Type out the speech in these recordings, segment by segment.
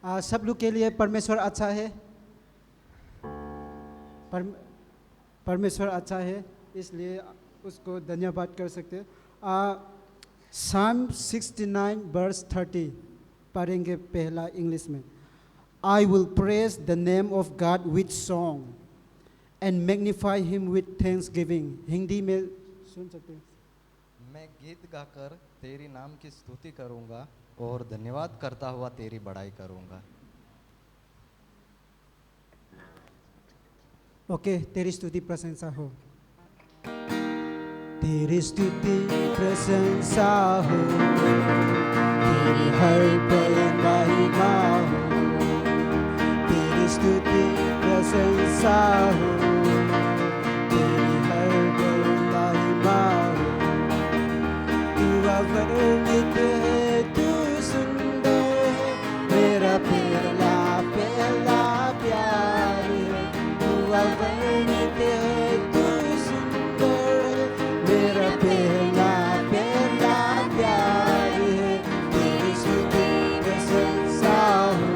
सब लोग के लिए परमेश्वर अच्छा है। परमेश्वर अच्छा है, इसलिए उसको धन्यवाद कर सकते हैं। Psalm 69 verse 30 पढ़ेंगे पहला इंग्लिश में। I will praise the name of God with song and magnify him with thanksgiving। Hindi में सुन सकते हैं। मैं गीत गाकर तेरी नाम की स्तुति करूंगा और धन्यवाद करता हुआ तेरी बड़ाई करूंगा। ओके, तेरी स्तुति प्रशंसा हो। तेरी स्तुति प्रशंसा हो, तेरी हर पल महिमा हो। तेरी स्तुति प्रशंसा हो, तेरी हर पल महिमा हो। तू अवर्णित है, तू सुंदर है, मेरा पहला पहला प्यार है। तू अवर्णित है, तू सुंदर है, मेरा पहला पहला प्यार है। तेरी स्तुति प्रशंसा हो,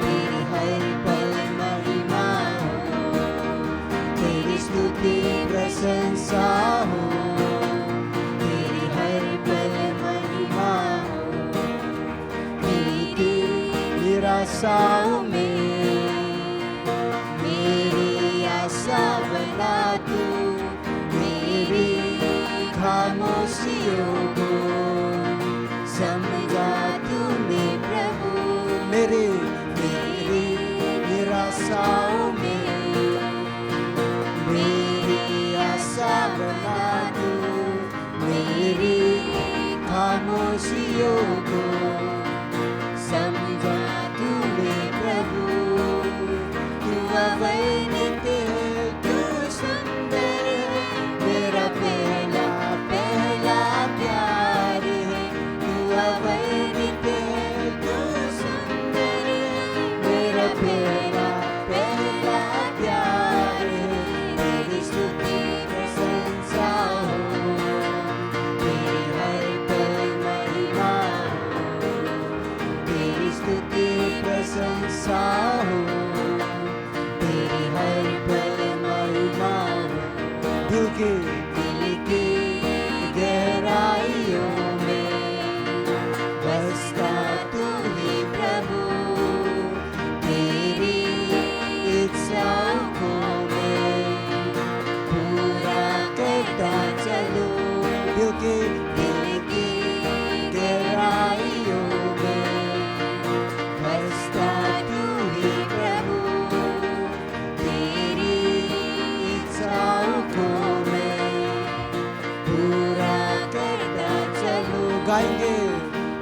तेरी हर पल महिमा हो। तेरी स्तुति प्रशंसा हो, तेरी हर पल महिमा हो। मेरी निराशाओं में मेरी आशा बना तू, मेरी खामोशियों को समझा तूने प्रभु। मेरी निराशाओं में मेरी आशा बना तू, मेरी खामोशियों को समझा तूने प्रभु। तू अवर्णित है, तू सुंदर है, मेरा पहला पहला प्यार है। तू अवर्णित है, तू सुंदर है, मेरा पहला पहला प्यार है। तेरी स्तुति प्रशंसा हो, तेरी हर पल महिमा हो। तेरी स्तुति प्रशंसा हो, तेरी हर पल महिमा हो। दिल की गहराइयों में बसता तू ही प्रभु। तेरी इच्छाओं को मैं पूरा करता चलूं। दिल की गहराइयों में बसता तू ही प्रभु। तेरी इच्छाओं को मैं पूरा करता चलूं। गाएंगे।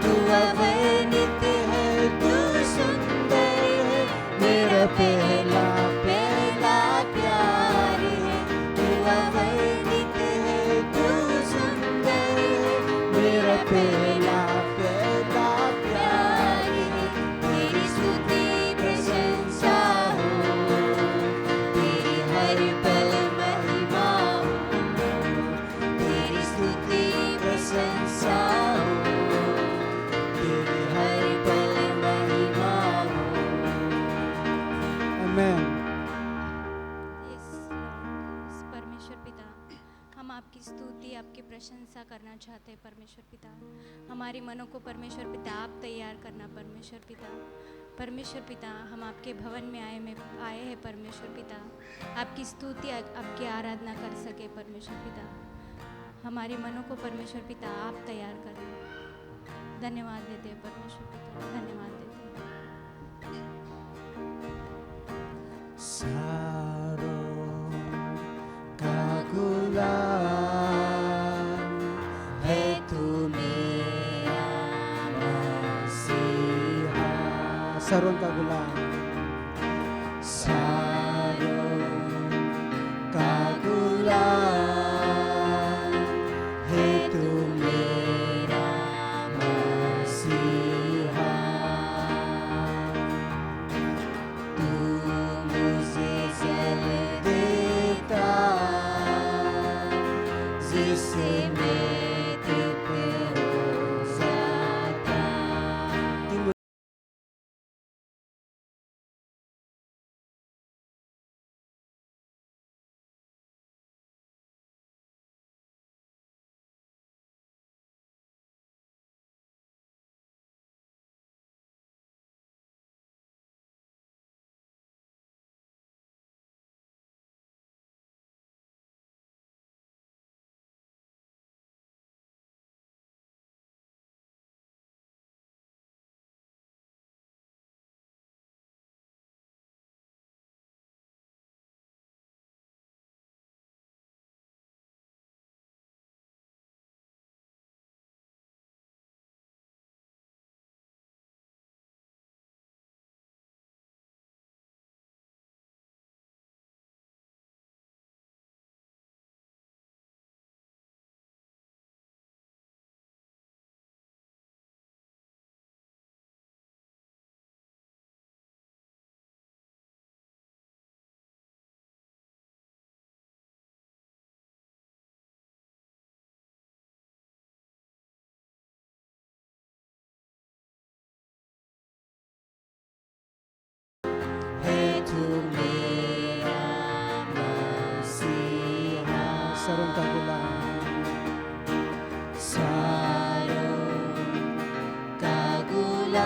तू अवर्णित है, तू सुंदर है, मेरा पहला पहला प्यार है। तू अवर्णित है, तू सुंदर है, मेरा पहला पहला प्यार है। तेरी स्तुति प्रशंसा हो, तेरी हर पल महिमा हो। तेरी स्तुति प्रशंसा हो, तेरी हर पल महिमा हो। आमेन। परमेश्वर पिता, हम आपकी स्तुति आपकी प्रशंसा करना चाहते हैं परमेश्वर पिता। हमारे मनों को परमेश्वर पिता आप तैयार करना परमेश्वर पिता। परमेश्वर पिता, हम आपके भवन में आए हैं परमेश्वर पिता, आपकी स्तुति आपकी आराधना कर सके परमेश्वर पिता। हमारे मनों को परमेश्वर पिता आप तैयार करें। धन्यवाद देते हैं परमेश्वर पिता, धन्यवाद देते हैं। सारों का गुलाम है तू मेरा मसीहा। सारों का गुलाम, सारों का गुलाम है तू मेरा मसीहा। तू मुझे जल देता जिससे मैं तृप्त हो जाता। sarong kagulangan. Sarong kagulangan,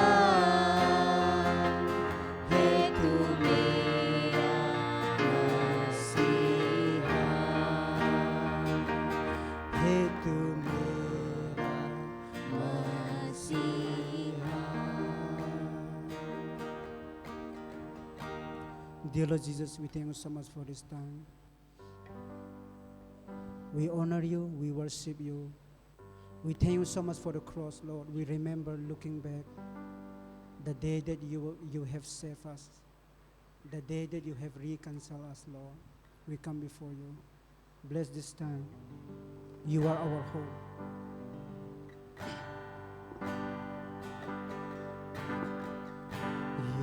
hetu mera masihan, hetu mera masihan. Dear Lord Jesus, we thank you so much for this time. We honor you, we worship you. We thank you so much for the cross, Lord. We remember looking back the day that you have saved us, the day that you have reconciled us, Lord. We come before you. Bless this time. You are our hope.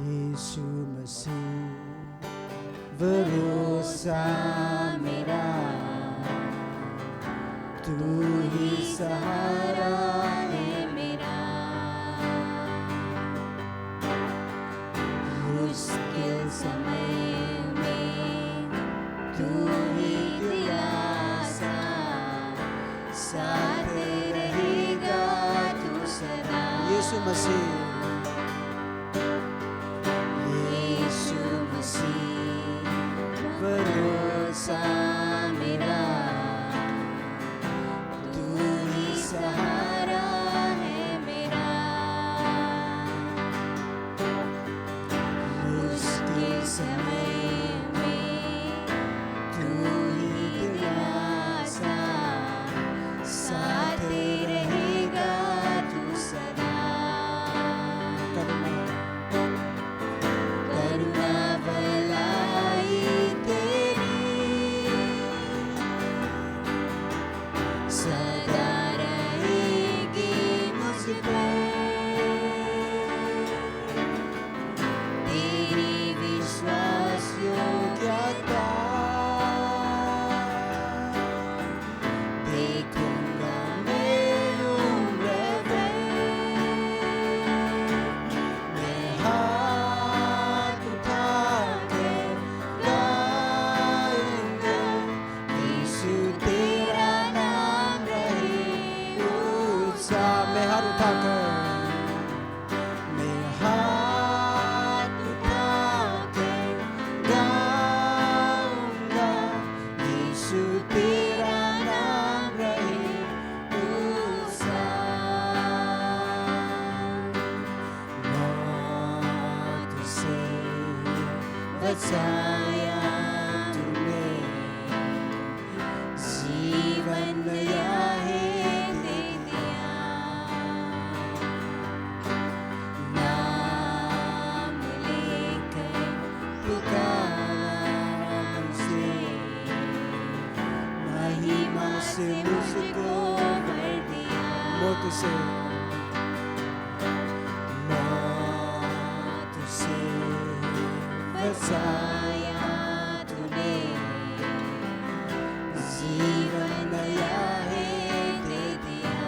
यीशु मसीह भरोसा मेरा, तू ही सहारा है मेरा। मुश्किल समय में तू ही दिलासा, साथ रहेगा तू सदा। यीशु मसीह, यीशु मसीह भरोसा मेरा, तू ही सहारा है मेरा। मुश्किल समय में तू ही दिलासा, साथ रहेगा तू सदा। करुणा भलाई तेरी सदा रहेगी मुझ पे। तेरी विश्वास योग्यता देखूंगा मैं उम्र भर। मैं हाथ उठा के गाऊंगा, यीशु तेरा नाम रहे ऊंचा। मैं हाथ उठा कर, मैं हाथ उठा के गाऊंगा, यीशु तेरा नाम रहे ऊंचा। मौत से बचाया तूने, जीवन नया है दे दिया। नाम लेकर पुकारा मुझसे, महिमा से मुझको भर दिया। मौत से, मौत से बचाया तूने, जीवन नया है दे दिया।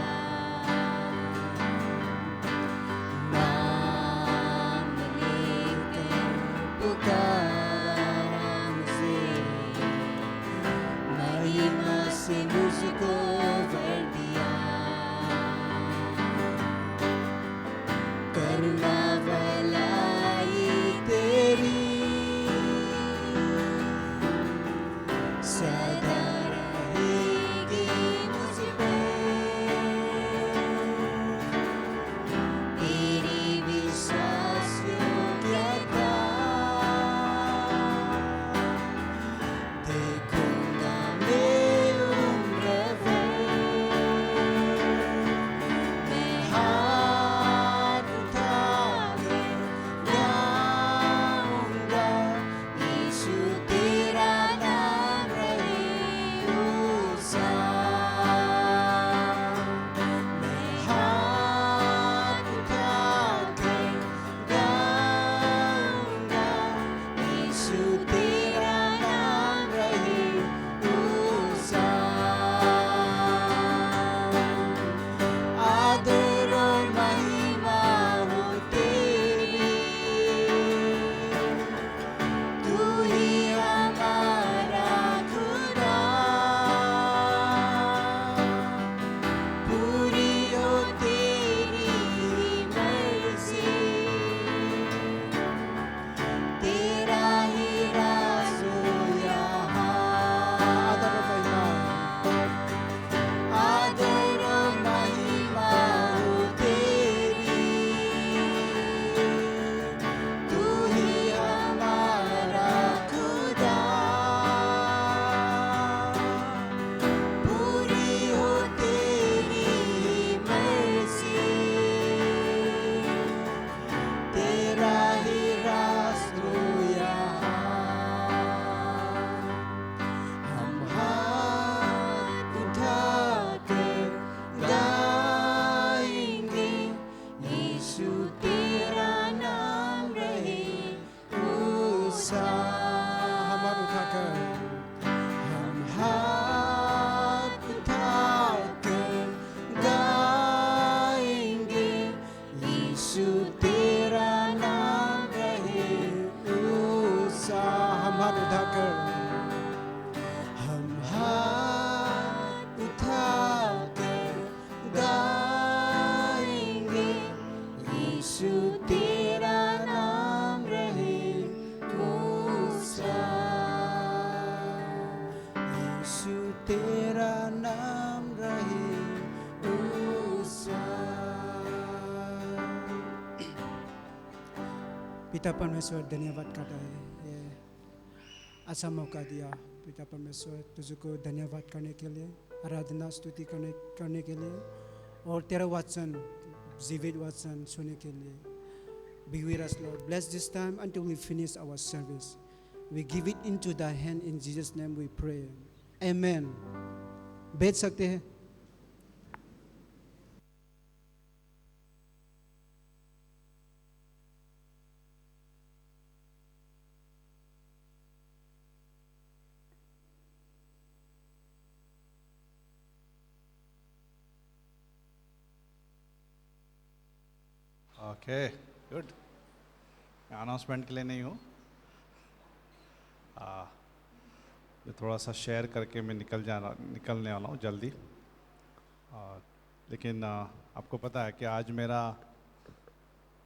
नाम लेकर पुकारा मुझसे, महिमा से मुझको भर दिया। तेरा नाम रहे ऊंचा। पिता परमेश्वर धन्यवाद करता है, ये अच्छा मौका दिया। पिता परमेश्वर तुझको धन्यवाद करने के लिए, आराधना स्तुति करने के लिए, और तेरा वचन, जीवित वचन सुनने के लिए। Be with us, Lord. Bless this time until we finish our service. We give it into thy hand. In Jesus' name we pray. Amen. बैठ सकते हैं। Okay good. मैं अनाउंसमेंट के लिए नहीं हूँ, ये थोड़ा सा शेयर करके मैं निकलने वाला हूँ जल्दी। लेकिन आपको पता है कि आज मेरा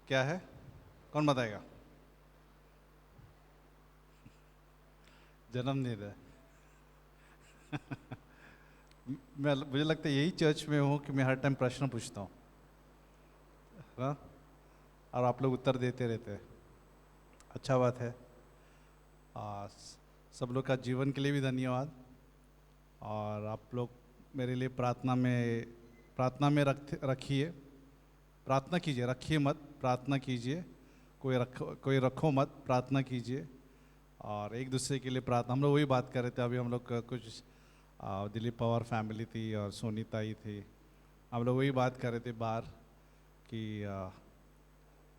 क्या है, कौन बताएगा? जन्मदिन है। मुझे लगता है यही चर्च में हूँ कि मैं हर टाइम प्रश्न पूछता हूँ, हाँ, और आप लोग उत्तर देते रहते हैं। अच्छा बात है। सब लोग का जीवन के लिए भी धन्यवाद। और आप लोग मेरे लिए प्रार्थना में रखिए, प्रार्थना कीजिए, रखिए मत, प्रार्थना कीजिए। कोई रखो मत, प्रार्थना कीजिए। और एक दूसरे के लिए प्रार्थना, हम लोग वही बात कर रहे थे अभी। हम लोग कुछ दिलीप पवार फैमिली थी और सोनी ताई थी, हम लोग वही बात कर रहे थे बाहर कि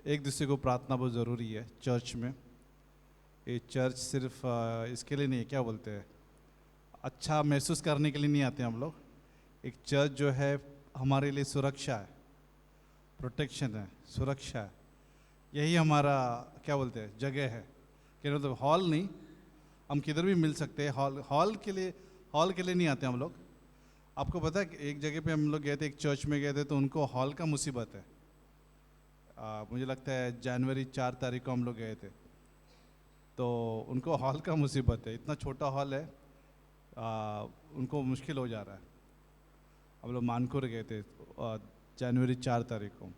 एक दूसरे को प्रार्थना बहुत ज़रूरी है चर्च में। ये चर्च सिर्फ इसके लिए नहीं, क्या बोलते हैं, अच्छा महसूस करने के लिए नहीं आते हम लोग। एक चर्च जो है हमारे लिए सुरक्षा है, प्रोटेक्शन है, सुरक्षा है। यही हमारा क्या बोलते हैं जगह है, कि मतलब हॉल नहीं, हम किधर भी मिल सकते हैं। हॉल के लिए नहीं आते हम लोग। आपको पता है कि एक जगह पे हम लोग गए थे, एक चर्च में गए थे, तो उनको हॉल का मुसीबत है। मुझे लगता है जनवरी 4 तारीख को हम लोग गए थे, तो उनको हॉल का मुसीबत है। इतना छोटा हॉल है, उनको मुश्किल हो जा रहा है। हम लोग मानकुर गए थे जनवरी 4 तारीख को।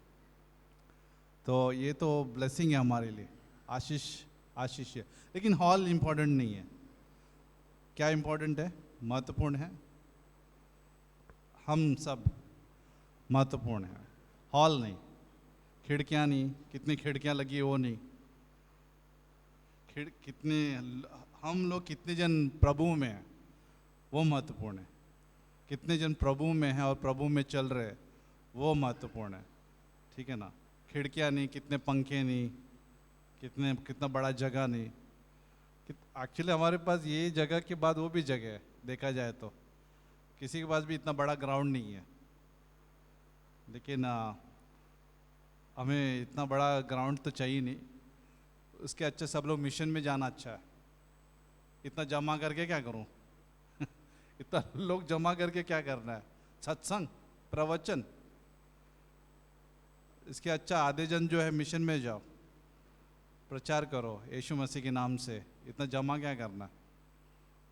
तो ये तो ब्लेसिंग है हमारे लिए, आशीष है। लेकिन हॉल इम्पोर्टेंट नहीं है। क्या इम्पोर्टेंट है, महत्वपूर्ण है? हम सब महत्वपूर्ण है, हॉल नहीं। खिड़कियाँ नहीं, कितनी खिड़कियाँ लगी है वो नहीं, हम लोग कितने जन प्रभु में हैं वो महत्वपूर्ण है। कितने जन प्रभु में हैं और प्रभु में चल रहे हैं वो महत्वपूर्ण है, ठीक है ना। खिड़कियाँ नहीं, कितने पंखे नहीं, कितना बड़ा जगह नहीं। एक्चुअली हमारे पास ये जगह के बाद वो भी जगह है, देखा जाए तो किसी के पास भी इतना बड़ा ग्राउंड नहीं है। लेकिन हमें इतना बड़ा ग्राउंड तो चाहिए नहीं, उसके अच्छा सब लोग मिशन में जाना अच्छा है। इतना जमा करके क्या करूं? इतना लोग जमा करके क्या करना है? सत्संग, प्रवचन। इसके अच्छा आधे जन जो है मिशन में जाओ, प्रचार करो यीशु मसीह के नाम से। इतना जमा क्या करना?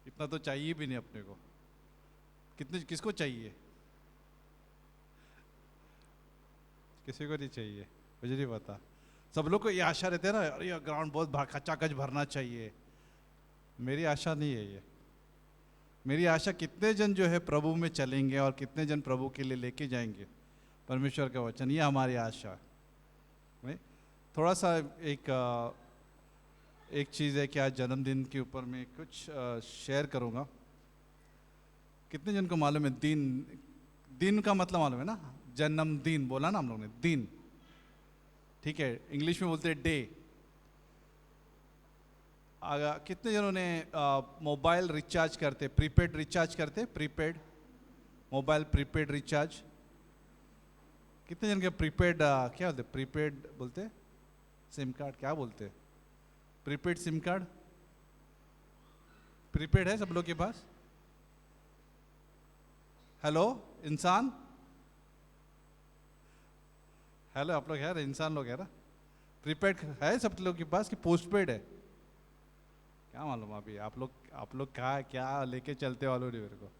इतना तो चाहिए भी नहीं अपने को। किसको चाहिए? किसी को नहीं चाहिए, मुझे नहीं पता। सब लोग को ये आशा रहते है ना, अरे ये ग्राउंड बहुत खचाखच भरना चाहिए। मेरी आशा नहीं है ये। मेरी आशा कितने जन जो है प्रभु में चलेंगे और कितने जन प्रभु के लिए लेके जाएंगे परमेश्वर का वचन, ये हमारी आशा है। थोड़ा सा एक चीज़ है कि आज जन्मदिन के ऊपर मैं कुछ शेयर करूँगा। कितने जन को मालूम है दिन का मतलब मालूम है ना? जन्मदिन बोला ना हम लोग ने, दिन, ठीक है। इंग्लिश में बोलते हैं डे। कितने जनों ने मोबाइल रिचार्ज करते, प्रीपेड रिचार्ज करते, प्रीपेड मोबाइल प्रीपेड रिचार्ज? कितने जन के प्रीपेड क्या बोलते, प्रीपेड बोलते, सिम कार्ड क्या बोलते, प्रीपेड सिम कार्ड? प्रीपेड है सब लोग के पास? हेलो इंसान, हेलो आप लोग है, इंसान लोग है ना? प्रीपेड है सब लोग के पास कि पोस्टपेड है? क्या मालूम अभी आप लोग क्या लेके चलते वालों नहीं मेरे को।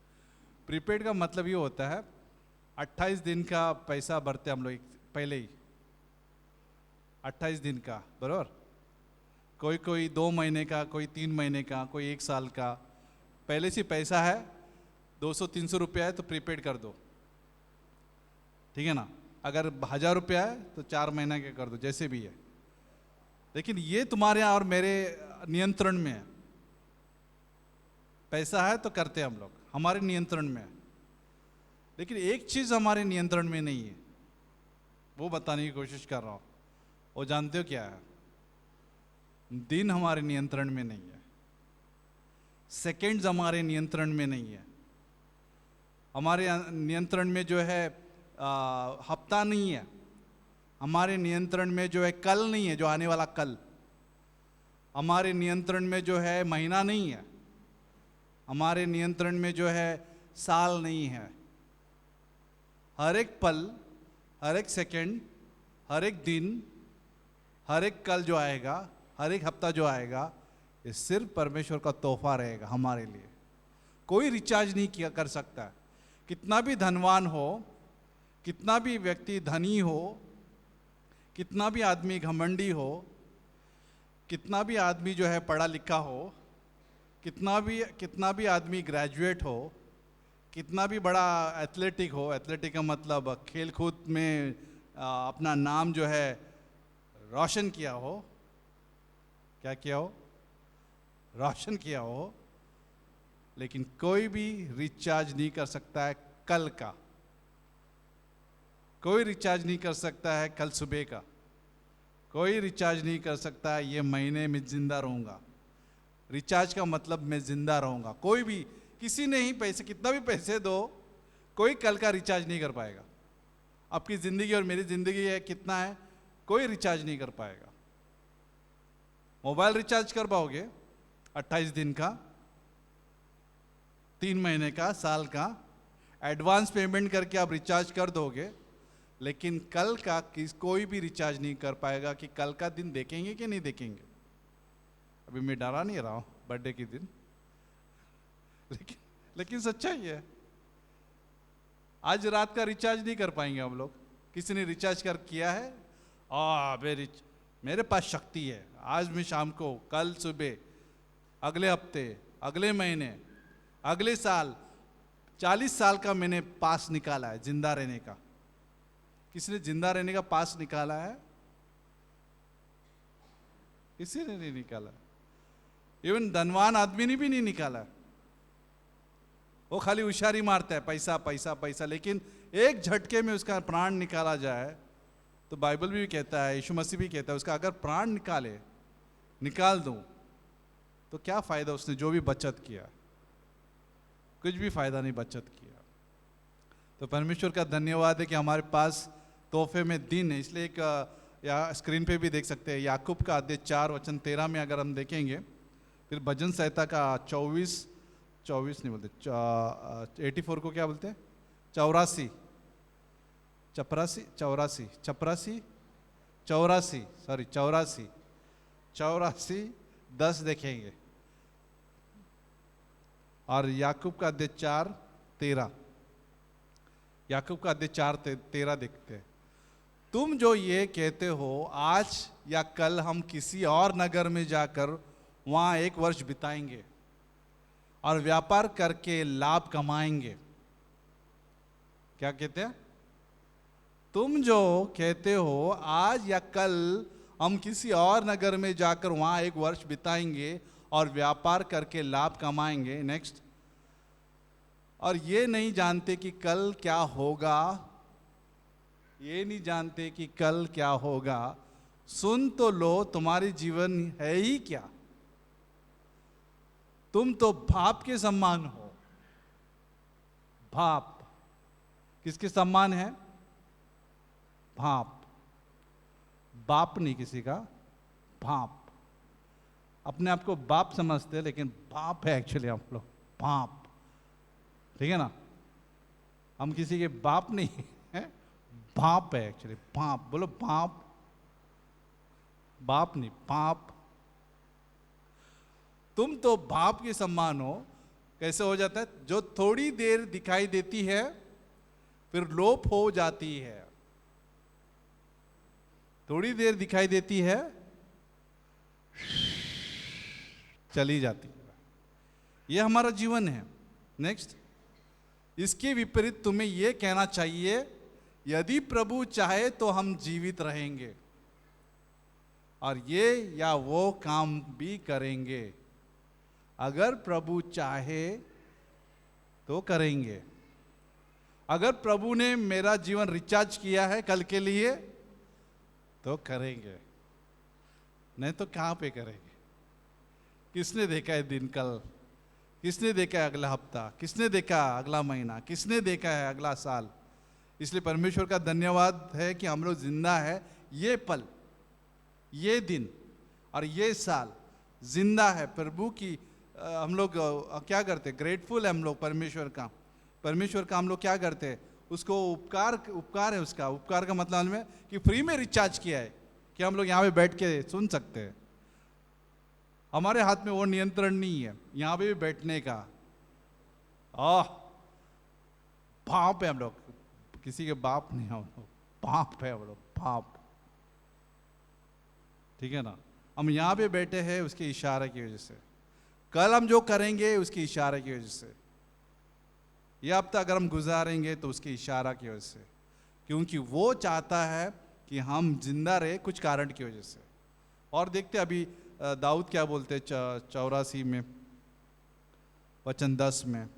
प्रीपेड का मतलब ये होता है 28 दिन का पैसा भरते हम लोग पहले ही, 28 दिन का, बराबर। कोई कोई 2 महीने का, कोई 3 महीने का, कोई 1 साल का। पहले से पैसा है 200-300 रुपया है तो प्रीपेड कर दो, ठीक है ना। अगर 1000 रुपया है तो 4 महीने का कर दो, जैसे भी है। लेकिन ये तुम्हारे और मेरे नियंत्रण में है। पैसा है तो करते हैं हम लोग, हमारे नियंत्रण में है। लेकिन एक चीज हमारे नियंत्रण में नहीं है, वो बताने की कोशिश कर रहा हूं। वो जानते हो क्या है? दिन हमारे नियंत्रण में नहीं है, सेकंड्स हमारे नियंत्रण में नहीं है, हमारे नियंत्रण में जो है हफ्ता नहीं है, हमारे नियंत्रण में जो है कल नहीं है, जो आने वाला कल, हमारे नियंत्रण में जो है महीना नहीं है, हमारे नियंत्रण में जो है साल नहीं है। हर एक पल, हर एक सेकंड, हर एक दिन, हर एक कल जो आएगा, हर एक हफ्ता जो आएगा, ये सिर्फ परमेश्वर का तोहफा रहेगा हमारे लिए। कोई रिचार्ज नहीं किया कर सकता है। कितना भी धनवान हो, कितना भी व्यक्ति धनी हो, कितना भी आदमी घमंडी हो, कितना भी आदमी जो है पढ़ा लिखा हो, कितना भी आदमी ग्रेजुएट हो, कितना भी बड़ा एथलेटिक हो, एथलेटिक का मतलब खेल कूद में अपना नाम जो है रोशन किया हो, क्या किया हो? रोशन किया हो, लेकिन कोई भी रिचार्ज नहीं कर सकता है कल का। कोई रिचार्ज नहीं कर सकता है कल सुबह का। कोई रिचार्ज नहीं कर सकता है ये महीने में जिंदा रहूंगा। रिचार्ज का मतलब मैं जिंदा रहूंगा। कोई भी, किसी ने ही पैसे, कितना भी पैसे दो, कोई कल का रिचार्ज नहीं कर पाएगा। आपकी जिंदगी और मेरी जिंदगी है कितना है, कोई रिचार्ज नहीं कर पाएगा। मोबाइल रिचार्ज कर पाओगे 28 दिन का, 3 महीने का, साल का, एडवांस पेमेंट करके आप रिचार्ज कर दोगे, लेकिन कल का कोई भी रिचार्ज नहीं कर पाएगा कि कल का दिन देखेंगे कि नहीं देखेंगे। अभी मैं डरा नहीं रहा हूं बर्थडे के दिन, लेकिन सच्चाई है। आज रात का रिचार्ज नहीं कर पाएंगे हम लोग। किसी ने रिचार्ज किया है? मेरे पास शक्ति है, आज मैं शाम को, कल सुबह, अगले हफ्ते, अगले महीने, अगले साल, 40 साल का मैंने पास निकाला है जिंदा रहने का। किसी ने जिंदा रहने का पास निकाला है? किसी ने नहीं निकाला। इवन धनवान आदमी ने भी नहीं निकाला। वो खाली उशारी मारता है, पैसा पैसा पैसा, लेकिन एक झटके में उसका प्राण निकाला जाए तो बाइबल भी कहता है, यीशु मसीह भी कहता है, उसका अगर प्राण निकाल दूं तो क्या फायदा उसने जो भी बचत किया? कुछ भी फायदा नहीं बचत किया। तो परमेश्वर का धन्यवाद है कि हमारे पास तोहफे में दिन है। इसलिए एक या स्क्रीन पे भी देख सकते हैं, याकूब का अध्याय 4 वचन 13 में अगर हम देखेंगे, फिर भजन संहिता का 24 नहीं बोलते, 84 को क्या बोलते हैं? 84 10 देखेंगे। और याकूब का अध्याय 4:13, याकूब का अध्याय 4:13 देखते हैं। तुम जो ये कहते हो आज या कल हम किसी और नगर में जाकर वहां 1 वर्ष बिताएंगे और व्यापार करके लाभ कमाएंगे। क्या कहते हैं? तुम जो कहते हो आज या कल हम किसी और नगर में जाकर वहां 1 वर्ष बिताएंगे और व्यापार करके लाभ कमाएंगे। नेक्स्ट, और ये नहीं जानते कि कल क्या होगा। ये नहीं जानते कि कल क्या होगा। सुन तो लो, तुम्हारी जीवन है ही क्या? तुम तो भाप के समान हो। भाप किसके समान है? भाप। बाप नहीं किसी का, भाप। अपने आप को बाप समझते हैं, लेकिन बाप है एक्चुअली हम लोग, बाप। ठीक है ना? हम किसी के बाप नहीं है, बाप है एक्चुअली, बाप। बोलो बाप। बाप नहीं, बाप। तुम तो बाप के समान हो, कैसे हो जाता है? जो थोड़ी देर दिखाई देती है फिर लोप हो जाती है। थोड़ी देर दिखाई देती है, चली जाती है। यह हमारा जीवन है। नेक्स्ट, इसके विपरीत तुम्हें यह कहना चाहिए, यदि प्रभु चाहे तो हम जीवित रहेंगे और ये या वो काम भी करेंगे। अगर प्रभु चाहे तो करेंगे। अगर प्रभु ने मेरा जीवन रिचार्ज किया है कल के लिए तो करेंगे, नहीं तो कहां पे करेंगे? किसने देखा है दिन कल? किसने देखा है अगला हफ्ता? किसने देखा अगला महीना? किसने देखा है अगला साल? इसलिए परमेश्वर का धन्यवाद है कि हम लोग जिंदा है। ये पल, ये दिन और ये साल जिंदा है। प्रभु की हम लोग क्या करते? ग्रेटफुल है हम लोग परमेश्वर का। परमेश्वर का हम लोग क्या करते हैं? उसको उपकार है। उसका उपकार का मतलब है कि फ्री में रिचार्ज किया है कि हम लोग यहाँ पे बैठ के सुन सकते हैं। हमारे हाथ में वो नियंत्रण नहीं है यहाँ पे भी बैठने का। बाप है हम लोग, किसी के बाप नहीं हम लोग, बाप है हम लोग, बाप। ठीक है ना? हम यहाँ पे बैठे हैं उसके इशारे की वजह से। कल हम जो करेंगे उसके इशारे की वजह से। यह हफ्ता अगर हम गुजारेंगे तो उसके इशारा की वजह से, क्योंकि वो चाहता है कि हम जिंदा रहे कुछ कारण की वजह से। और देखते अभी दाऊद क्या बोलते हैं 84 में वचन 10 में,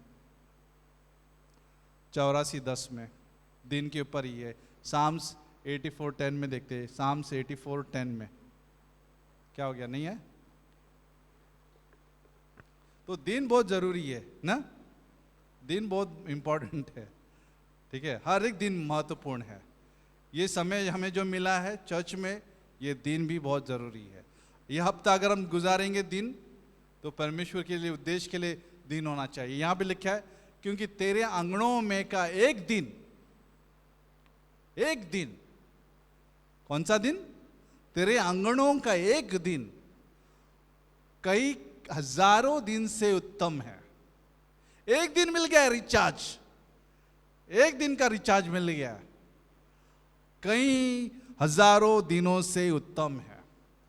84:10 में, दिन के ऊपर ही है। साम्स 84:10 में देखते हैं। साम्स 84:10 में क्या हो गया? नहीं है? तो दिन बहुत जरूरी है ना? दिन बहुत इंपॉर्टेंट है। ठीक है, हर एक दिन महत्वपूर्ण है। ये समय हमें जो मिला है चर्च में, ये दिन भी बहुत जरूरी है। यह हफ्ता अगर हम गुजारेंगे दिन, तो परमेश्वर के लिए, उद्देश्य के लिए दिन होना चाहिए। यहां पे लिखा है, क्योंकि तेरे आंगनों में का एक दिन, एक दिन, कौन सा दिन? तेरे आंगनों का एक दिन कई हजारों दिन से उत्तम है। एक दिन मिल गया रिचार्ज, एक दिन का रिचार्ज मिल गया, कई हजारों दिनों से उत्तम है।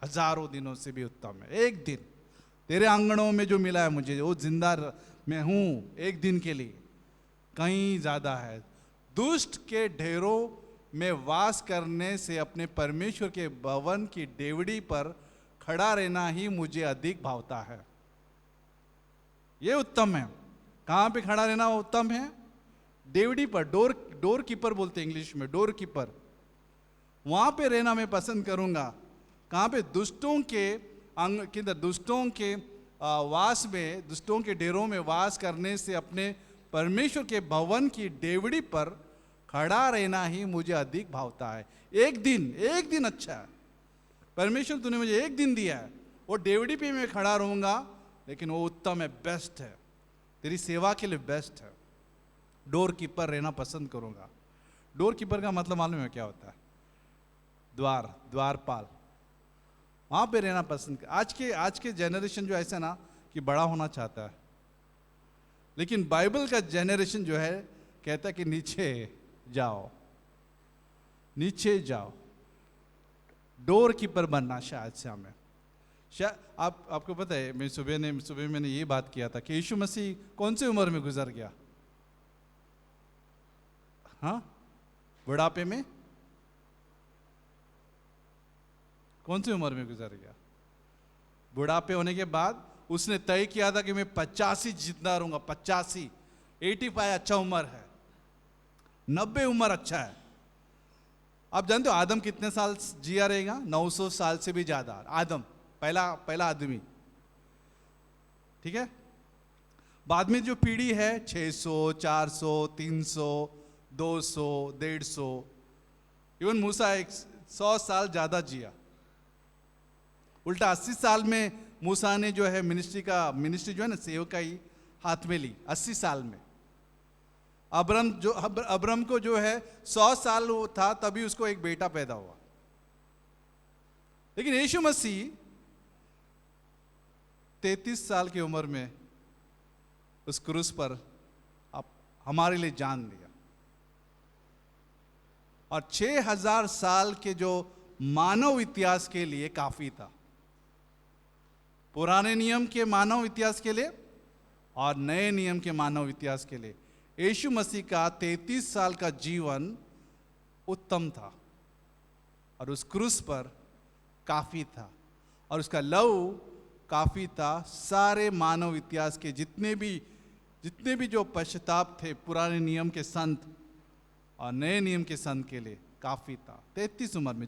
हजारों दिनों से भी उत्तम है एक दिन। तेरे आंगनों में जो मिला है मुझे, वो जिंदा मैं हूं एक दिन के लिए, कहीं ज्यादा है। दुष्ट के ढेरों में वास करने से अपने परमेश्वर के भवन की डेवड़ी पर खड़ा रहना ही मुझे अधिक भावता है। ये उत्तम है। कहां पे खड़ा रहना उत्तम है? डेवड़ी पर। डोर कीपर बोलते हैं इंग्लिश में, डोर कीपर। वहां पे रहना मैं पसंद करूंगा। कहां पे? दुष्टों के दुष्टों के वास में, दुष्टों के डेरों में वास करने से अपने परमेश्वर के भवन की डेवड़ी पर खड़ा रहना ही मुझे अधिक भावता है। एक दिन अच्छा है। परमेश्वर तूने मुझे एक दिन दिया है, वो डेवड़ी पे मैं खड़ा रहूंगा, लेकिन वो उत्तम है, बेस्ट है, तेरी सेवा के लिए बेस्ट है। डोर कीपर रहना पसंद करूंगा। डोर कीपर का मतलब मालूम है क्या होता है? द्वारपाल। वहां पे रहना पसंद। आज के जनरेशन जो ऐसा ना कि बड़ा होना चाहता है, लेकिन बाइबल का जनरेशन जो है कहता है कि नीचे जाओ, नीचे जाओ। डोर कीपर बनना शायद से हमें। आपको पता है, मैं सुबह मैंने ये बात किया था कि यीशु मसीह कौन सी उम्र में गुजर गया? हाँ, बुढ़ापे में। कौन सी उम्र में गुजर गया? बुढ़ापे होने के बाद उसने तय किया था कि मैं 85 जिंदा रहूंगा। 85, 85 अच्छा उम्र है, 90 उम्र अच्छा है। आप जानते हो आदम कितने साल जिया रहेगा? 900 साल से भी ज्यादा। आदम पहला आदमी, ठीक है। बाद में जो पीढ़ी है 600, 400, 300, 200, 150, इवन मूसा 100 साल ज्यादा जिया। उल्टा 80 साल में मूसा ने जो है मिनिस्ट्री जो है ना, सेवकाई हाथ में ली 80 साल में। अब्रम को जो है 100 साल था तभी उसको एक बेटा पैदा हुआ। लेकिन यीशु मसीह 33 साल की उम्र में उस क्रूस पर आप हमारे लिए जान दिया। और 6000 साल के जो मानव इतिहास के लिए काफी था, पुराने नियम के मानव इतिहास के लिए और नए नियम के मानव इतिहास के लिए यीशु मसीह का 33 साल का जीवन उत्तम था और उस क्रूस पर काफी था और उसका लहू काफी था। सारे मानव इतिहास के जितने भी जो पश्चाताप थे पुराने नियम के संत और नए नियम के संत के लिए काफी था। 33 उम्र में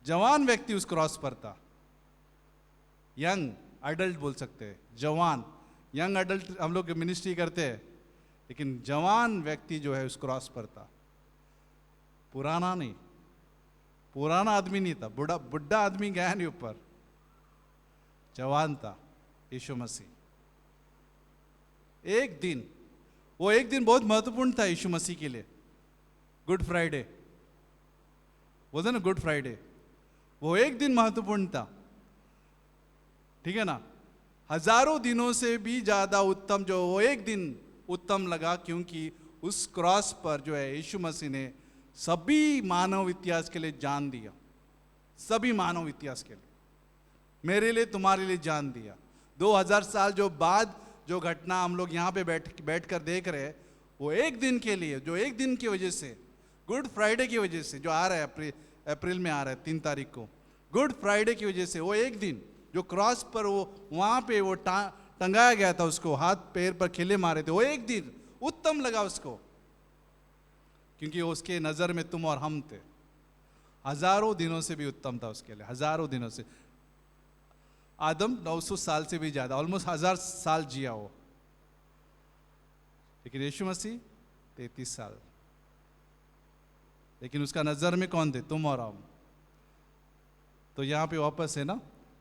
जवान व्यक्ति उस क्रॉस पर था। यंग अडल्ट बोल सकते हैं, जवान यंग अडल्ट हम लोग मिनिस्ट्री करते हैं, लेकिन जवान व्यक्ति जो है उस क्रॉस पर था। पुराना नहीं, पुराना आदमी नहीं था, बुढ़ा आदमी गया नहीं ऊपर, जवान था यीशु मसीह। एक दिन बहुत महत्वपूर्ण था यीशु मसीह के लिए। गुड फ्राइडे बोलते ना, गुड फ्राइडे, वो एक दिन महत्वपूर्ण था, ठीक है ना। हजारों दिनों से भी ज्यादा उत्तम जो वो एक दिन उत्तम लगा, क्योंकि उस क्रॉस पर जो है यीशु मसीह ने सभी मानव इतिहास के लिए जान दिया। सभी मानव इतिहास के लिए, मेरे लिए तुम्हारे लिए जान दिया। 2000 साल जो बाद जो घटना हम लोग यहाँ पे बैठ कर देख रहे हैं, वो एक दिन के लिए, जो एक दिन की वजह से, गुड फ्राइडे की वजह से जो आ रहा है अप्रैल में आ रहा है 3 तारीख को, गुड फ्राइडे की वजह से, वो एक दिन जो क्रॉस पर वो वहाँ पे वो टंगाया गया था, उसको हाथ पैर पर खिले मारे थे, वो एक दिन उत्तम लगा उसको, क्योंकि उसके नज़र में तुम और हम थे। हजारों दिनों से भी उत्तम था उसके लिए, हजारों दिनों से। आदम 900 साल से भी ज्यादा, ऑलमोस्ट 1000 साल जिया वो, लेकिन यीशु मसीह 33 साल। लेकिन उसका नजर में कौन थे? तुम और हम। तो यहां पे वापस है ना,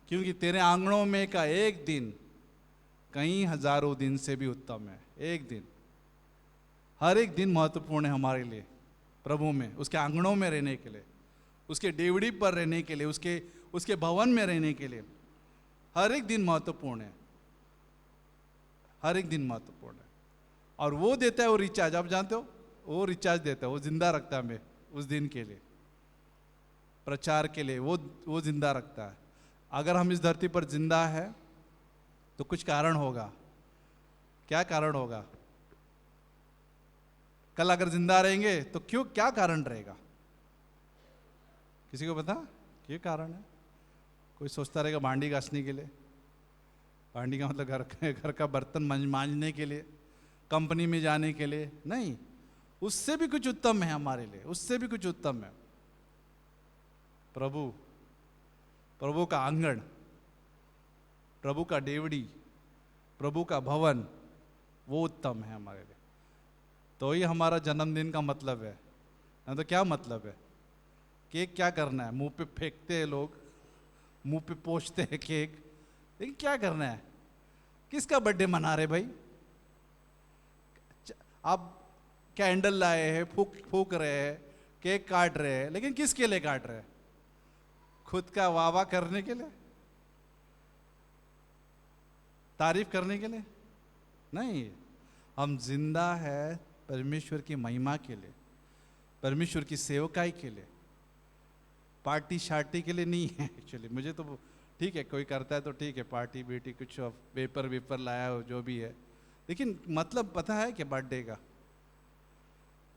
क्योंकि तेरे आंगनों में का एक दिन कई हजारों दिन से भी उत्तम है। एक दिन, हर एक दिन महत्वपूर्ण है हमारे लिए प्रभु में, उसके आंगनों में रहने के लिए, उसके डेवड़ी पर रहने के लिए, उसके भवन में रहने के लिए हर एक दिन महत्वपूर्ण है। हर एक दिन महत्वपूर्ण है। और वो देता है वो रिचार्ज, आप जानते हो, वो रिचार्ज देता है, वो जिंदा रखता है हमें उस दिन के लिए, प्रचार के लिए वो जिंदा रखता है। अगर हम इस धरती पर जिंदा है तो कुछ कारण होगा। क्या कारण होगा? कल अगर जिंदा रहेंगे तो क्या कारण रहेगा? किसी को पता क्या कारण है? कोई सोचता रहेगा भांडी घासने के लिए, भांडी का मतलब घर का बर्तन मांजने के लिए, कंपनी में जाने के लिए नहीं, उससे भी कुछ उत्तम है हमारे लिए, उससे भी कुछ उत्तम है। प्रभु का आंगन, प्रभु का डेवड़ी, प्रभु का भवन, वो उत्तम है हमारे लिए। तो ही हमारा जन्मदिन का मतलब है। ना तो क्या मतलब है? केक क्या करना है? मुंह पे फेंकते हैं लोग, मुंह पे पोंछते हैं केक, लेकिन क्या करना है? किसका बर्थडे मना रहे भाई? आप कैंडल लाए हैं, फूक रहे हैं, केक काट रहे हैं, लेकिन किसके लिए काट रहे हैं? खुद का वाह करने के लिए, तारीफ करने के लिए नहीं। हम जिंदा है परमेश्वर की महिमा के लिए, परमेश्वर की सेवकाई के लिए, पार्टी शार्टी के लिए नहीं है। एक्चुअली मुझे तो ठीक है, कोई करता है तो ठीक है, पार्टी बेटी कुछ पेपर लाया हो जो भी है, लेकिन मतलब पता है कि बर्थडे का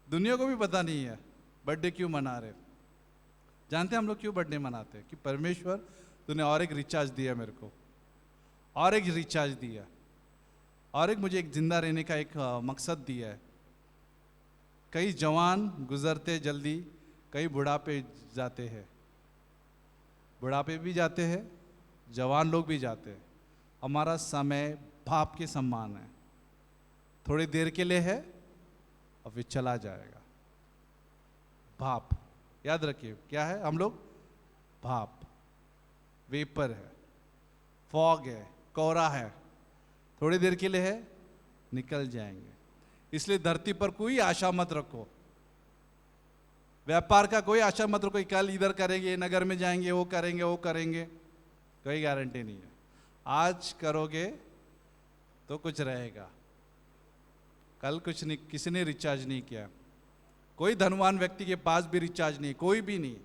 दुनिया को भी पता नहीं है बर्थडे क्यों मना रहे। जानते हैं हम लोग क्यों बर्थडे मनाते हैं? कि परमेश्वर तूने और एक रिचार्ज दिया मेरे को, और एक रिचार्ज दिया, और एक मुझे एक जिंदा रहने का एक मकसद दिया है। कई जवान गुजरते जल्दी, कई बुढ़ापे जाते हैं, बुढ़ापे भी जाते हैं, जवान लोग भी जाते हैं। हमारा समय बाप के समान है, थोड़ी देर के लिए है और फिर चला जाएगा। बाप याद रखिए क्या है? हम लोग भाप, वेपर है, फॉग है, कोहरा है, थोड़ी देर के लिए है, निकल जाएंगे। इसलिए धरती पर कोई आशा मत रखो, व्यापार का कोई आशा मत रखो, कल इधर करेंगे, नगर में जाएंगे, वो करेंगे, कोई गारंटी नहीं है। आज करोगे तो कुछ रहेगा। कल कुछ नहीं, किसी ने रिचार्ज नहीं किया, कोई धनवान व्यक्ति के पास भी रिचार्ज नहीं, कोई भी नहीं।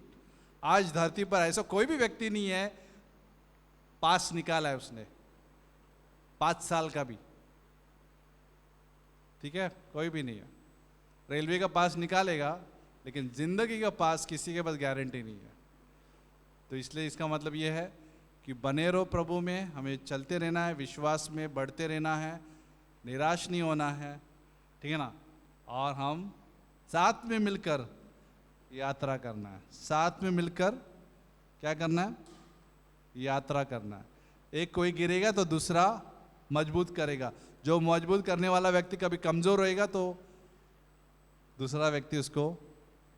आज धरती पर ऐसा कोई भी व्यक्ति नहीं है, पास निकाला है उसने 5 साल का भी, ठीक है, कोई भी नहीं है। रेलवे का पास निकालेगा, लेकिन जिंदगी का पास किसी के पास गारंटी नहीं है। तो इसलिए इसका मतलब ये है कि बने रहो प्रभु में, हमें चलते रहना है, विश्वास में बढ़ते रहना है, निराश नहीं होना है, ठीक है ना। और हम साथ में मिलकर यात्रा करना है, साथ में मिलकर क्या करना है, यात्रा करना है। एक कोई गिरेगा तो दूसरा मजबूत करेगा। जो मजबूत करने वाला व्यक्ति कभी कमज़ोर रहेगा तो दूसरा व्यक्ति उसको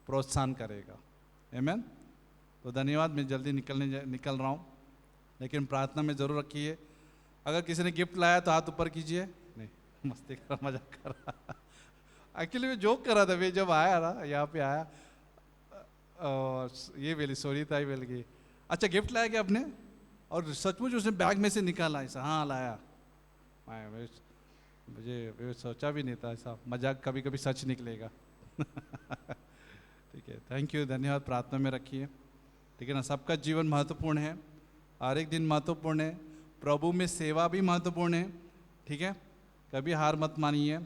प्रोत्साहन करेगा। आमीन। तो धन्यवाद, मैं जल्दी निकल रहा हूँ, लेकिन प्रार्थना में ज़रूर रखिए। अगर किसी ने गिफ्ट लाया तो हाथ ऊपर कीजिए। नहीं, मस्ती कर रहा, मजाक कर रहा। एक्चुअली मैं जोक कर रहा था, मैं जब आया ना यहाँ पे आया, ये बोली सोनीता ही बोल गई, अच्छा गिफ्ट लाया क्या आपने? और सचमुच उसने बैग में से निकाला ऐसा, हाँ लाया। मुझे सोचा भी नहीं था ऐसा मजाक कभी कभी सच निकलेगा। ठीक है, थैंक यू, धन्यवाद। प्रार्थना में रखिए, ठीक है ना। सबका जीवन महत्वपूर्ण है, हर एक दिन महत्वपूर्ण है, प्रभु में सेवा भी महत्वपूर्ण है, ठीक है। कभी हार मत मानिए,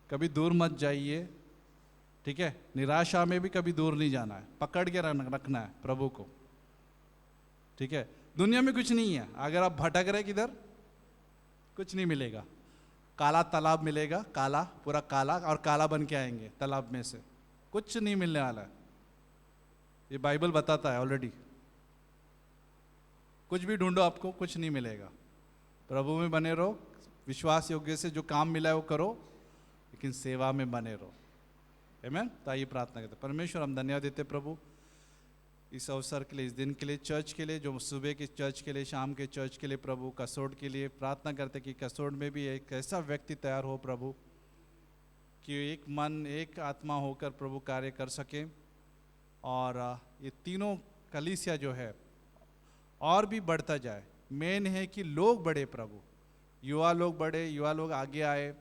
कभी दूर मत जाइए, ठीक है। निराशा में भी कभी दूर नहीं जाना है, पकड़ के रखना है प्रभु को, ठीक है। दुनिया में कुछ नहीं है, अगर आप भटक रहे किधर, कुछ नहीं मिलेगा। काला तालाब मिलेगा, काला, पूरा काला, और काला बन के आएंगे तालाब में से, कुछ नहीं मिलने वाला है। ये बाइबल बताता है ऑलरेडी। कुछ भी ढूंढो आपको कुछ नहीं मिलेगा। प्रभु में बने रहो, विश्वास योग्य से जो काम मिला है वो करो, लेकिन सेवा में बने रहो। आमीन। तो आइए प्रार्थना करते। परमेश्वर, हम धन्यवाद देते प्रभु इस अवसर के लिए, इस दिन के लिए, चर्च के लिए, जो सुबह के चर्च के लिए, शाम के चर्च के लिए प्रभु, कसोड़ के लिए प्रार्थना करते कि कसोड़ में भी एक ऐसा व्यक्ति तैयार हो प्रभु कि एक मन एक आत्मा होकर प्रभु कार्य कर सके, और ये तीनों कलीसिया जो है और भी बढ़ता जाए। मेन है कि लोग बढ़े प्रभु, युवा लोग बढ़े, युवा लोग आगे आए,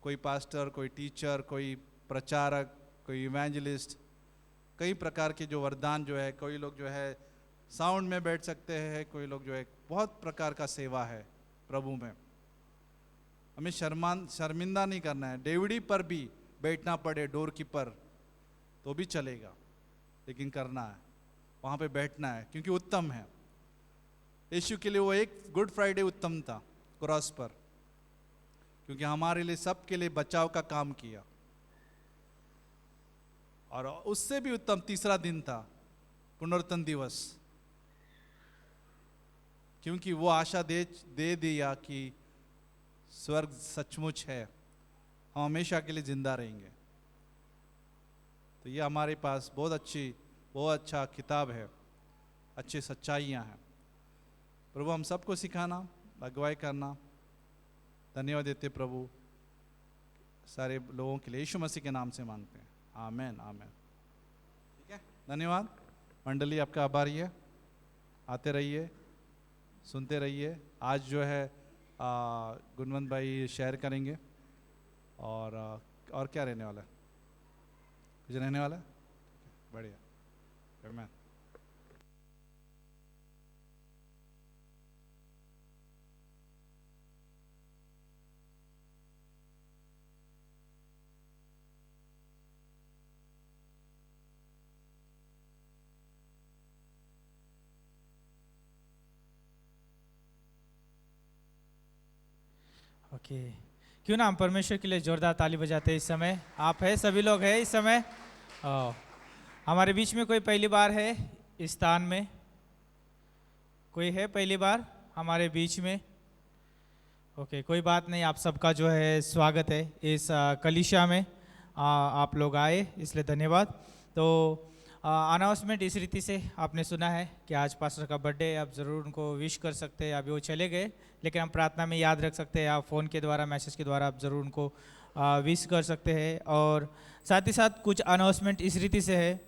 कोई पास्टर, कोई टीचर, कोई प्रचारक, कोई इवेंजलिस्ट, कई प्रकार के जो वरदान जो है, कोई लोग जो है साउंड में बैठ सकते हैं, कोई लोग जो है बहुत प्रकार का सेवा है प्रभु में। हमें शर्मिंदा नहीं करना है। डेविडी पर भी बैठना पड़े डोर कीपर तो भी चलेगा, लेकिन करना है, वहाँ पे बैठना है, क्योंकि उत्तम है। यीशु के लिए वो एक गुड फ्राइडे उत्तम था क्रॉस पर, क्योंकि हमारे लिए, सबके लिए बचाव का काम किया। और उससे भी उत्तम तीसरा दिन था पुनरुत्थान दिवस, क्योंकि वो आशा दे दिया कि स्वर्ग सचमुच है, हम हमेशा के लिए जिंदा रहेंगे। तो ये हमारे पास बहुत अच्छा किताब है, अच्छी सच्चाइयाँ हैं। प्रभु हम सबको सिखाना, अगुवाई करना। धन्यवाद देते प्रभु सारे लोगों के लिए, यीशु मसीह के नाम से मांगते हैं, आमेन आमेन। ठीक है, धन्यवाद मंडली, आपका आभारी है। आते रहिए, सुनते रहिए। आज जो है गुणवंत भाई शेयर करेंगे, और क्या रहने वाला है, कुछ रहने वाला है, बढ़िया, आमेन। ओके, क्यों ना हम परमेश्वर के लिए जोरदार ताली बजाते हैं। इस समय आप है, सभी लोग हैं इस समय। हमारे बीच में कोई पहली बार है इस स्थान में? कोई है पहली बार हमारे बीच में? ओके, कोई बात नहीं, आप सबका जो है स्वागत है इस कलीसिया में। आप लोग आए इसलिए धन्यवाद। तो अनाउंसमेंट इस रीति से आपने सुना है कि आज पास्टर का बर्थडे है, आप ज़रूर उनको विश कर सकते हैं। अभी वो चले गए, लेकिन हम प्रार्थना में याद रख सकते हैं। आप फ़ोन के द्वारा, मैसेज के द्वारा आप ज़रूर उनको विश कर सकते हैं। और साथ ही साथ कुछ अनाउंसमेंट इस रीति से है,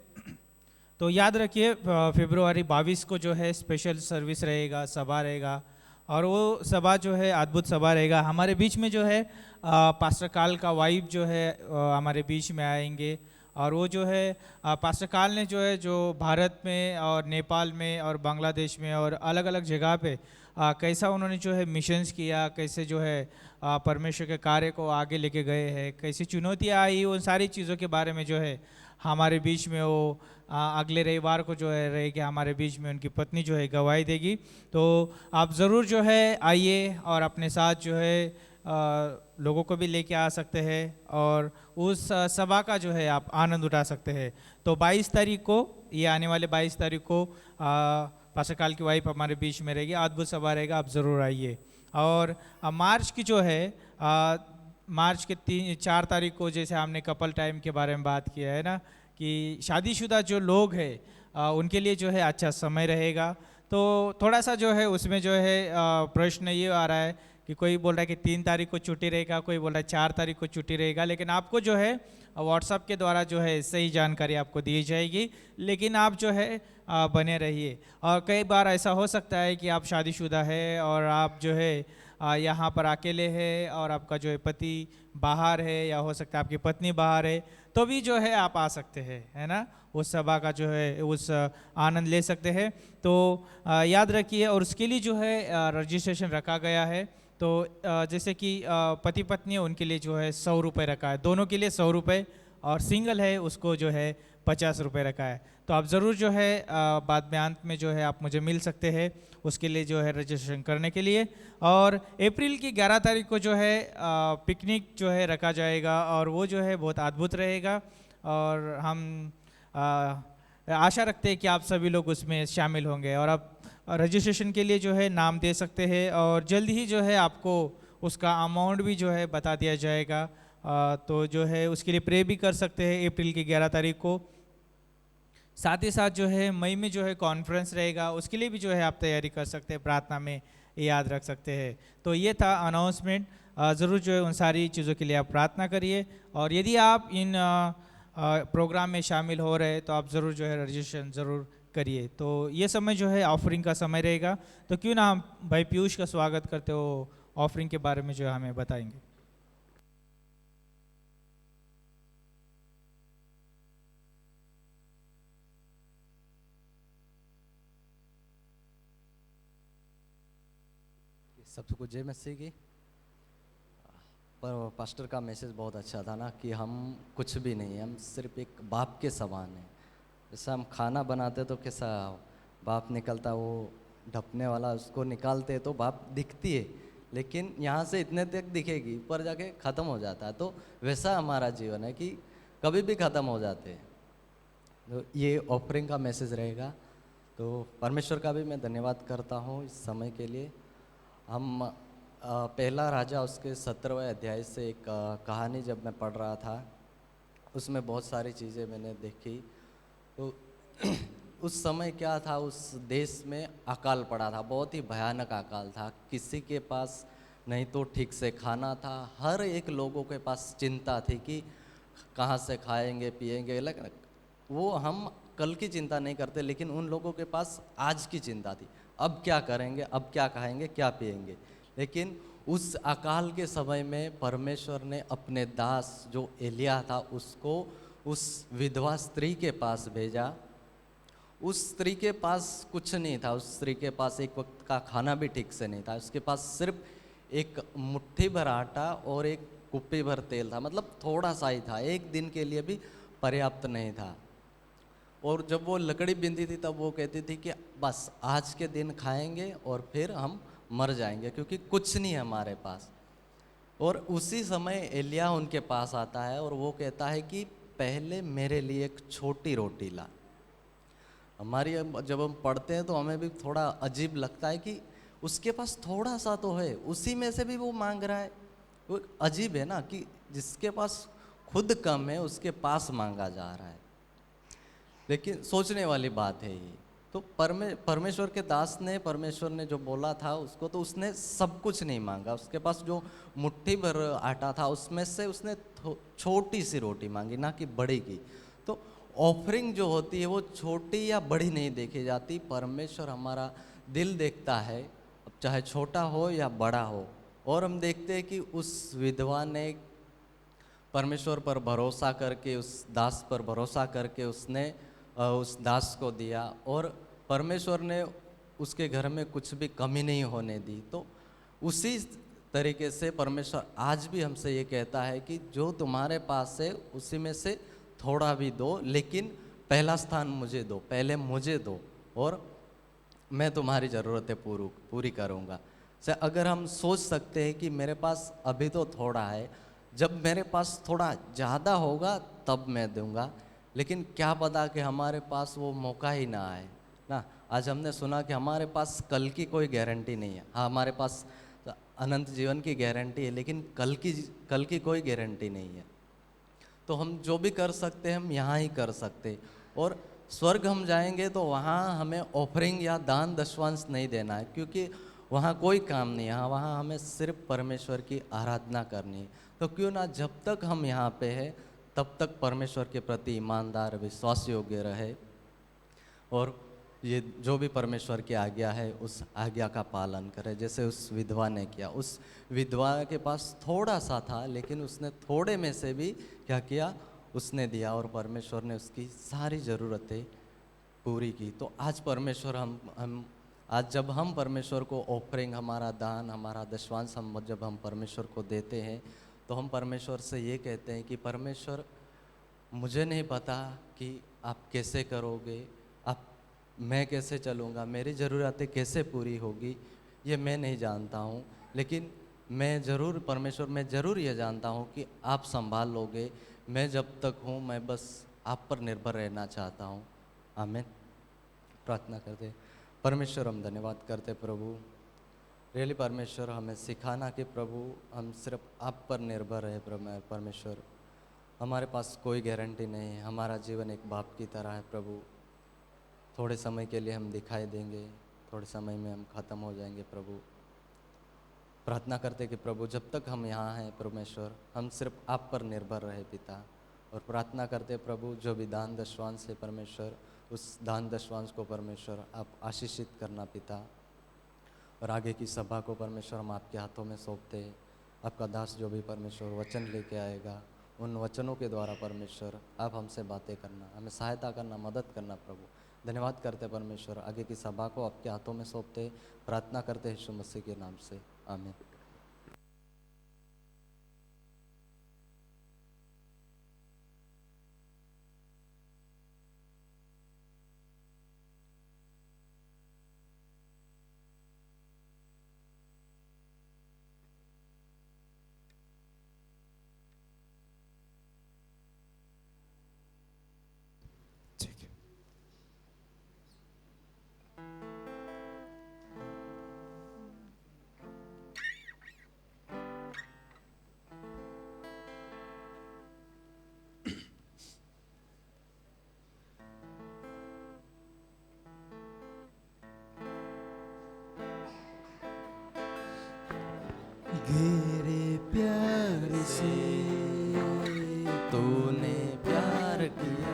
तो याद रखिए फरवरी 22 को जो है स्पेशल सर्विस रहेगा, सभा रहेगा, और वो सभा जो है अद्भुत सभा रहेगा। हमारे बीच में जो है पास्टर काल का वाइफ जो है हमारे बीच में आएंगे, और वो जो है पास्टर काल ने जो है जो भारत में और नेपाल में और बांग्लादेश में और अलग अलग जगह पे कैसा उन्होंने जो है मिशंस किया, कैसे जो है परमेश्वर के कार्य को आगे लेके गए हैं, कैसी चुनौतियाँ आई, उन सारी चीज़ों के बारे में जो है हमारे बीच में वो अगले रविवार को जो है रहेगी हमारे बीच में। उनकी पत्नी जो है गवाही देगी। तो आप ज़रूर जो है आइए और अपने साथ जो है लोगों को भी लेके आ सकते हैं और उस सभा का जो है आप आनंद उठा सकते हैं। तो 22 तारीख को, ये आने वाले 22 तारीख को पास्टर काल की वाइफ हमारे बीच में रहेगी, अद्भुत सभा रहेगा, आप ज़रूर आइए। और मार्च की जो है मार्च के 4 तारीख को जैसे हमने कपल टाइम के बारे में बात किया है ना, कि शादीशुदा जो लोग हैं उनके लिए जो है अच्छा समय रहेगा। तो थोड़ा सा जो है उसमें जो है प्रश्न ये आ रहा है कि कोई बोल रहा है कि 3 तारीख को छुट्टी रहेगा, कोई बोल रहा है 4 तारीख को छुट्टी रहेगा, लेकिन आपको जो है व्हाट्सएप के द्वारा जो है सही जानकारी आपको दी जाएगी। लेकिन आप जो है बने रहिए। और कई बार ऐसा हो सकता है कि आप शादीशुदा है और आप जो है यहाँ पर अकेले हैं और आपका जो है पति बाहर है, या हो सकता है आपकी पत्नी बाहर है, तो भी जो है आप आ सकते हैं, है ना, उस सभा का जो है उस आनंद ले सकते हैं। तो याद रखिए। और उसके लिए जो है रजिस्ट्रेशन रखा गया है। तो जैसे कि पति पत्नी है उनके लिए जो है 100 रुपये रखा है, दोनों के लिए 100 रुपये, और सिंगल है उसको जो है 50 रुपये रखा है। तो आप ज़रूर जो है बाद में अंत में जो है आप मुझे मिल सकते हैं उसके लिए जो है रजिस्ट्रेशन करने के लिए। और अप्रैल की 11 तारीख को जो है पिकनिक जो है रखा जाएगा, और वो जो है बहुत अद्भुत रहेगा। और हम आशा रखते हैं कि आप सभी लोग उसमें शामिल होंगे। और आप रजिस्ट्रेशन के लिए जो है नाम दे सकते हैं, और जल्द ही जो है आपको उसका अमाउंट भी जो है बता दिया जाएगा। तो जो है उसके लिए प्रे भी कर सकते हैं अप्रैल की 11 तारीख को। साथ ही साथ जो है मई में जो है कॉन्फ्रेंस रहेगा, उसके लिए भी जो है आप तैयारी कर सकते हैं, प्रार्थना में याद रख सकते हैं। तो ये था अनाउंसमेंट। ज़रूर जो है उन सारी चीज़ों के लिए आप प्रार्थना करिए। और यदि आप इन प्रोग्राम में शामिल हो रहे हैं तो आप ज़रूर जो है रजिस्ट्रेशन ज़रूर करिए। तो ये समय जो है ऑफरिंग का समय रहेगा। तो क्यों ना हम भाई पीयूष का स्वागत करते हो, ऑफरिंग के बारे में जो है हमें बताएंगे। सबको जय मसीह की। पर पास्टर का मैसेज बहुत अच्छा था ना, कि हम कुछ भी नहीं, हम सिर्फ एक बाप के समान हैं। जैसे हम खाना बनाते तो कैसा बाप निकलता, वो ढपने वाला उसको निकालते तो बाप दिखती है, लेकिन यहाँ से इतने तक दिखेगी, ऊपर जाके ख़त्म हो जाता है। तो वैसा हमारा जीवन है कि कभी भी ख़त्म हो जाते हैं। तो ये ऑफरिंग का मैसेज रहेगा। तो परमेश्वर का भी मैं धन्यवाद करता हूँ इस समय के लिए। हम पहला राजा उसके 17वें अध्याय से एक कहानी जब मैं पढ़ रहा था, उसमें बहुत सारी चीज़ें मैंने देखी। तो उस समय क्या था, उस देश में अकाल पड़ा था, बहुत ही भयानक अकाल था। किसी के पास नहीं तो ठीक से खाना था, हर एक लोगों के पास चिंता थी कि कहाँ से खाएंगे पिएंगे। लेकिन वो हम कल की चिंता नहीं करते, लेकिन उन लोगों के पास आज की चिंता थी, अब क्या करेंगे, अब क्या खाएंगे, क्या पिएंगे। लेकिन उस अकाल के समय में परमेश्वर ने अपने दास जो एलिया था उसको उस विधवा स्त्री के पास भेजा। उस स्त्री के पास कुछ नहीं था, उस स्त्री के पास एक वक्त का खाना भी ठीक से नहीं था। उसके पास सिर्फ एक मुट्ठी भर आटा और एक कुप्पी भर तेल था, मतलब थोड़ा सा ही था, एक दिन के लिए भी पर्याप्त नहीं था। और जब वो लकड़ी बिंदी थी तब वो कहती थी कि बस आज के दिन खाएंगे और फिर हम मर जाएंगे, क्योंकि कुछ नहीं है हमारे पास। और उसी समय एलिया उनके पास आता है और वो कहता है कि पहले मेरे लिए एक छोटी रोटी ला। हमारी जब हम पढ़ते हैं तो हमें भी थोड़ा अजीब लगता है कि उसके पास थोड़ा सा तो है, उसी में से भी वो मांग रहा है। वो अजीब है ना, कि जिसके पास खुद कम है उसके पास मांगा जा रहा है। लेकिन सोचने वाली बात है ये। तो परमेश्वर के दास ने, परमेश्वर ने जो बोला था उसको, तो उसने सब कुछ नहीं मांगा। उसके पास जो मुट्ठी भर आटा था उसमें से उसने छोटी सी रोटी मांगी, ना कि बड़ी की। तो ऑफरिंग जो होती है वो छोटी या बड़ी नहीं देखी जाती, परमेश्वर हमारा दिल देखता है। चाहे छोटा हो या बड़ा हो। और हम देखते हैं कि उस विधवा ने परमेश्वर पर भरोसा करके, उस दास पर भरोसा करके उसने उस दास को दिया, और परमेश्वर ने उसके घर में कुछ भी कमी नहीं होने दी। तो उसी तरीके से परमेश्वर आज भी हमसे ये कहता है कि जो तुम्हारे पास है उसी में से थोड़ा भी दो, लेकिन पहला स्थान मुझे दो, पहले मुझे दो, और मैं तुम्हारी ज़रूरतें पूरी करूँगा। से अगर हम सोच सकते हैं कि मेरे पास अभी तो थोड़ा है, जब मेरे पास थोड़ा ज़्यादा होगा तब मैं दूंगा, लेकिन क्या पता कि हमारे पास वो मौका ही ना आए ना। आज हमने सुना कि हमारे पास कल की कोई गारंटी नहीं है। हाँ, हमारे पास अनंत जीवन की गारंटी है, लेकिन कल की कोई गारंटी नहीं है। तो हम जो भी कर सकते हैं हम यहाँ ही कर सकते, और स्वर्ग हम जाएंगे तो वहाँ हमें ऑफरिंग या दान दशवांश नहीं देना है, क्योंकि वहाँ कोई काम नहीं है। वहाँ हमें सिर्फ परमेश्वर की आराधना करनी है। तो क्यों ना जब तक हम यहाँ पे हैं तब तक परमेश्वर के प्रति ईमानदार, विश्वास योग्य रहे, और ये जो भी परमेश्वर की आज्ञा है उस आज्ञा का पालन करें, जैसे उस विधवा ने किया। उस विधवा के पास थोड़ा सा था, लेकिन उसने थोड़े में से भी क्या किया, उसने दिया, और परमेश्वर ने उसकी सारी ज़रूरतें पूरी की। तो आज परमेश्वर आज जब हम परमेश्वर को ऑफरिंग, हमारा दान, हमारा दशवांश जब हम परमेश्वर को देते हैं, तो हम परमेश्वर से ये कहते हैं कि परमेश्वर, मुझे नहीं पता कि आप कैसे करोगे, मैं कैसे चलूँगा, मेरी ज़रूरतें कैसे पूरी होगी, ये मैं नहीं जानता हूँ, लेकिन मैं ज़रूर परमेश्वर, मैं ज़रूर ये जानता हूँ कि आप संभाल लोगे। मैं जब तक हूँ मैं बस आप पर निर्भर रहना चाहता हूँ। आमीन। प्रार्थना करते। परमेश्वर, हम धन्यवाद करते प्रभु, रियली परमेश्वर, हमें सिखाना कि प्रभु हम सिर्फ आप पर निर्भर रहे। परमेश्वर, हमारे पास कोई गारंटी नहीं है, हमारा जीवन एक बाप की तरह है प्रभु। थोड़े समय के लिए हम दिखाई देंगे, थोड़े समय में हम ख़त्म हो जाएंगे प्रभु। प्रार्थना करते कि प्रभु जब तक हम यहाँ हैं परमेश्वर, हम सिर्फ आप पर निर्भर रहे पिता। और प्रार्थना करते प्रभु जो भी दान दशवांश है परमेश्वर, उस दान दशवांश को परमेश्वर आप आशीषित करना पिता। और आगे की सभा को परमेश्वर हम आपके हाथों में सौंपते। आपका दास जो भी परमेश्वर वचन लेके आएगा, उन वचनों के द्वारा परमेश्वर आप हमसे बातें करना, हमें सहायता करना, मदद करना प्रभु। धन्यवाद करते परमेश्वर, आगे की सभा को आपके हाथों में सौंपते। प्रार्थना करते यीशु मसीह के नाम से, आमीन। गहरे प्यार से तूने प्यार किया,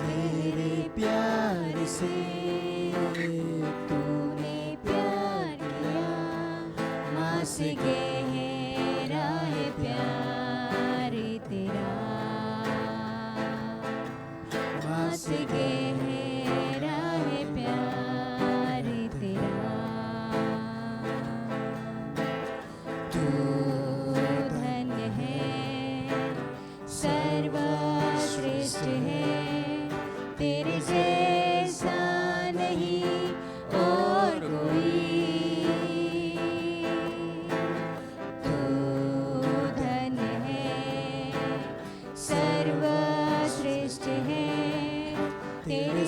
गहरे प्यार से तूने प्यार किया, माँ से गहरा है प्यार तेरा, माँ से गहरा है प्यार तेरा। तू धन्य है, सर्वश्रेष्ठ है, तेरे जैसा नहीं और कोई। तू धन्य है, सर्वश्रेष्ठ है, तेरे